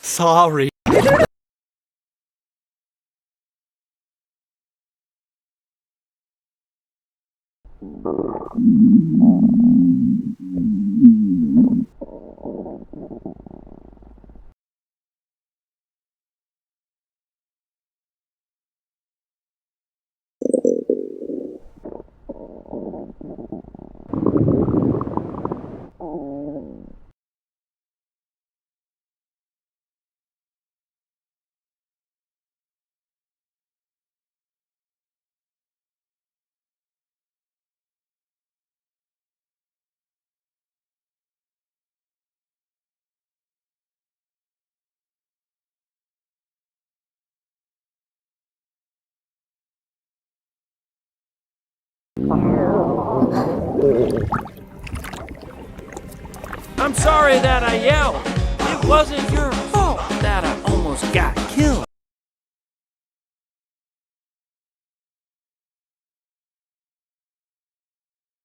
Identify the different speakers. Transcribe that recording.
Speaker 1: Sorry.
Speaker 2: I'm sorry that I yelled. It wasn't your fault that I almost got